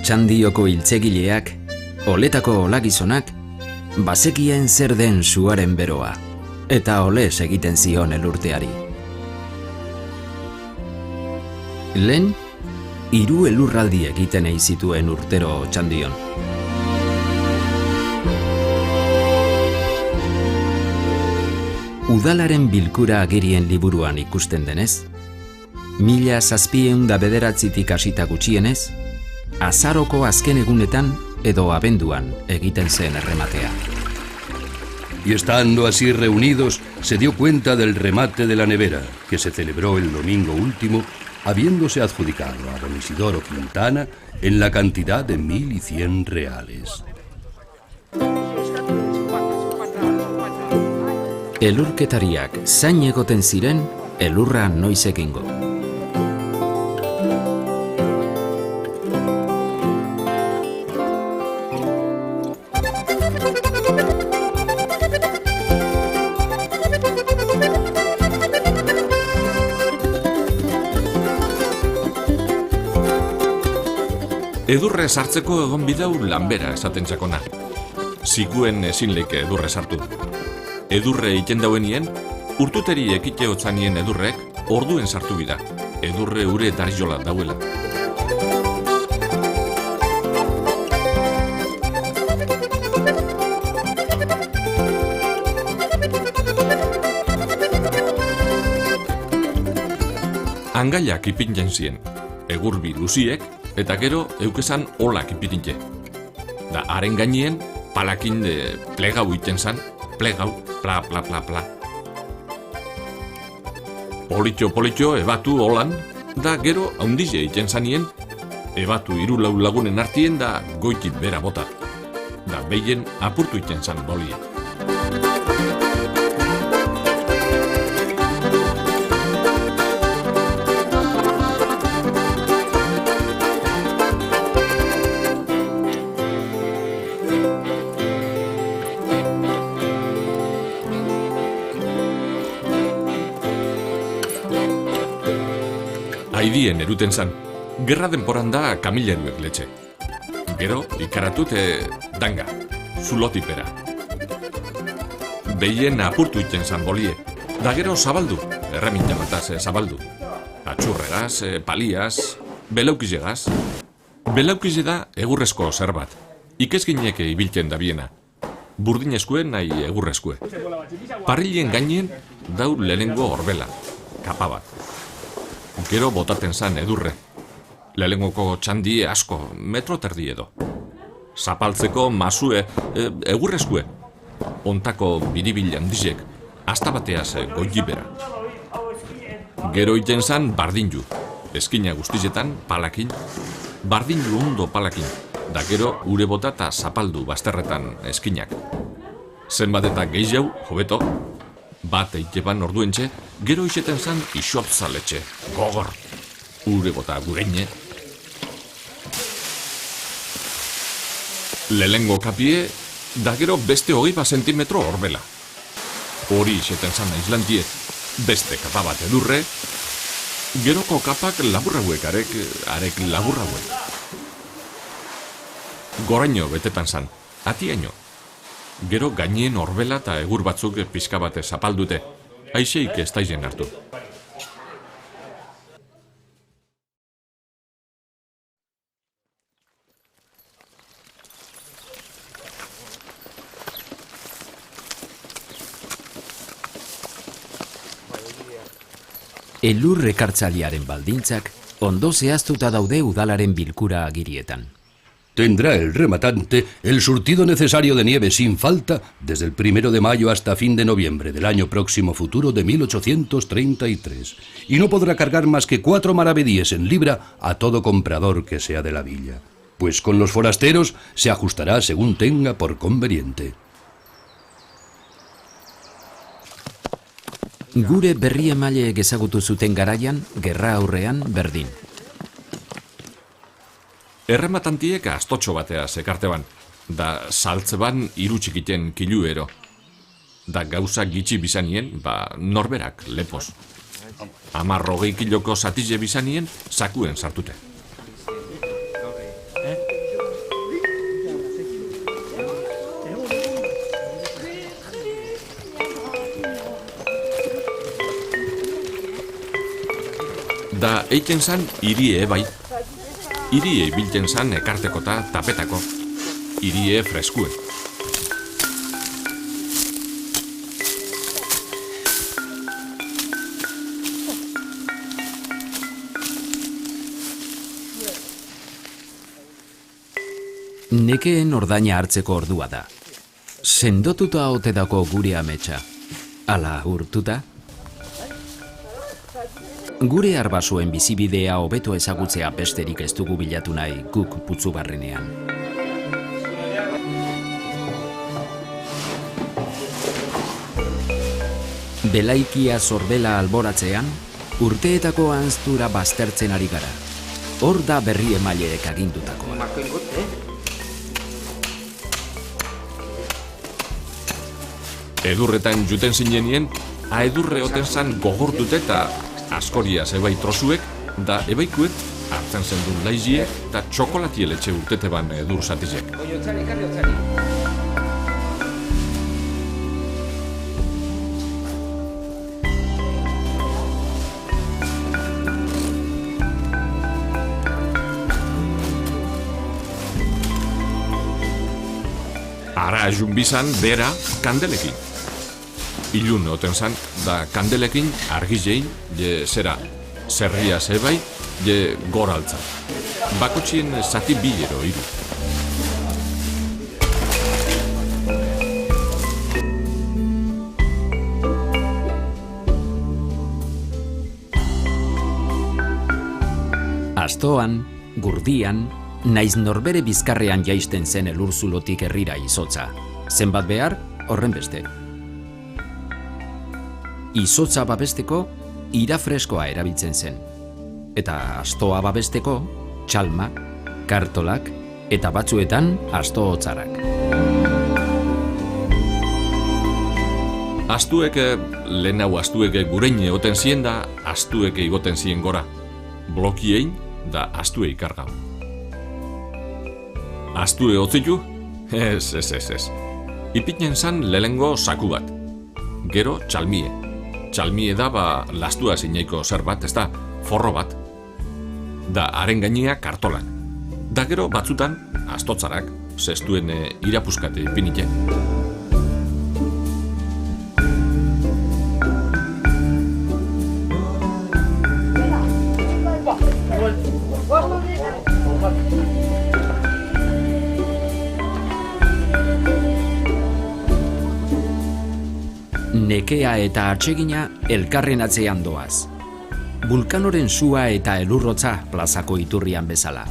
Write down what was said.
Otxandioko hiltzegileak, oletako olagizonak, bazekien zer den suaren beroa, eta oles egiten zion elurteari. Lehen, 3 elurraldi egiten zituen urtero Otxandion. Udalaren bilkura agirien liburuan ikusten denez, 1709 hasita gutxienez, azaroko azken egunetan edo abenduan egiten zen errematea. Y estando así reunidos, se dio cuenta del remate de la nevera, que se celebró el domingo último, habiéndose adjudicado a don Isidoro Quintana en la cantidad de 1.100 reales. Elurketariak zain egoten ziren, elurra noiz egingo. Edurre sartzeko egon bidau lanbera esaten txakona. Zikuen ezin leike edurre sartu. Edurre iten dauenien, urtuteri ekite hotzanien edurrek orduen sartu bida. Edurre ure darjola dauela. Angaiak ipintzen zien, egurbi luziek, eta gero eukezan olak ipintzen. Da haren gainien, palakin plegau iten zan, plegau, pla, pla, pla, pla. Politxo, ebatu holan, da gero haundize iten zanien, ebatu 3 lagunen artien da goitik bera bota. Da behien apurtu iten zan bolie. Aidien eruten zan, gerra denporan da kamileruek letxe. Gero, ikaratut danga, zulotipera. Behien apurtu iten zan bolie, da gero zabaldu, erreminta bataz zabaldu. Atxurregaz, paliaz, belaukizegaz. Belaukize da egurrezko zer bat, ikezginek ibiltzen da biena. Burdinezkue nahi egurrezkue. Parrilien gainien dau lehenengo orbela, kapa bat. Gero botaten zan edurre. Lehengoko txandi asko, metro terdi edo. Zapaltzeko masue, egurrezkue. Ontako biribil handizek, astabateaz goitibera. Gero iten zan bardinju. Eskina guztizetan palakin. Bardinju ondo palakin. Da gero ure bota eta zapaldu bazterretan eskinak. Zenbat eta gehiago, hobeto. Bat eiteban orduentxe, gero iseten zan isopzaletxe, gogor. Ure bota gureine. Lehengo kapie, da gero beste 20 zentimetro horbela. Hori iseten zan aizlantie, beste kapa bat edurre, geroko kapak laburrauek arek laburrauek. Goraino betetan zan, atiaino. Gero gainien horbela eta egur batzuk pixka batez zapaldute, aixeik ez daizen hartu. Elur ekartzailearen baldintzak ondo zehaztuta daude udalaren bilkura agirietan. Tendrá el rematante el surtido necesario de nieve sin falta desde el 1 de mayo hasta fin de noviembre del año próximo futuro de 1833, y no podrá cargar más que 4 maravedíes en libra a todo comprador que sea de la villa, pues con los forasteros se ajustará según tenga por conveniente. Gure berri emaileek ezagutu zuten garaian, gerra aurrean berdin. Errematantiek astotxo batea sekarteban, da saltzeban 3 txikiten kiluero. Da gauza gitxi bizanien, norberak lepoz. 10-20 kiloko zatize bizanien, sakuen sartute. Da eiten zan irie bai. Irie bilten zan ekartekota tapetako. Irie freskue. Nekeen ordaina hartzeko ordua da. Sendotuta ote dako gure ametsa. Ala urtuta? Gure arbasuen bizibidea hobeto ezagutzea besterik ez dugu bilatu nahi guk putzu barrenean. Belaikia sorbela alboratzean, urteetako ahanztura baztertzen ari gara. Hor da berri emaileek agindutakoa. Edurretan juten zinenien, aedurre oten zan gogortute eta askoriaz ebai trozuek, da ebaikuek hartzen zendun laiziek eta txokolatieletxe urtete ban edur zatizek. Ara junbizan bera kandelekin. Ilun oten zan, da kandelekin argizein, je zera, zerria zebai, je goraltza. Bakotxien zati bilero iru. Astoan, gurdian, naiz norbere bizkarrean jaisten zen elurzulotik herrira izotza. Zenbat behar, horren beste. Izotza babesteko, ira freskoa erabiltzen zen. Eta astoa babesteko, txalmak, kartolak eta batzuetan asto hotzarak. Astueke, lehenau astueke gureine oten zien da, astueke igoten zien gora. Blokiein da astue ikargau. Astue otzitu? Ez. Ipinen zan lehengo saku bat. Gero txalmie. Txalmie da lastua zineiko zer bat, ez da, forro bat. Da haren gainea kartolan. Da gero batzutan, astotzarak, zestuen irapuskate ipinite. Nekea eta atsegina elkarren atzean doaz. Vulkanoren sua eta elurrotza plazako iturrian bezala.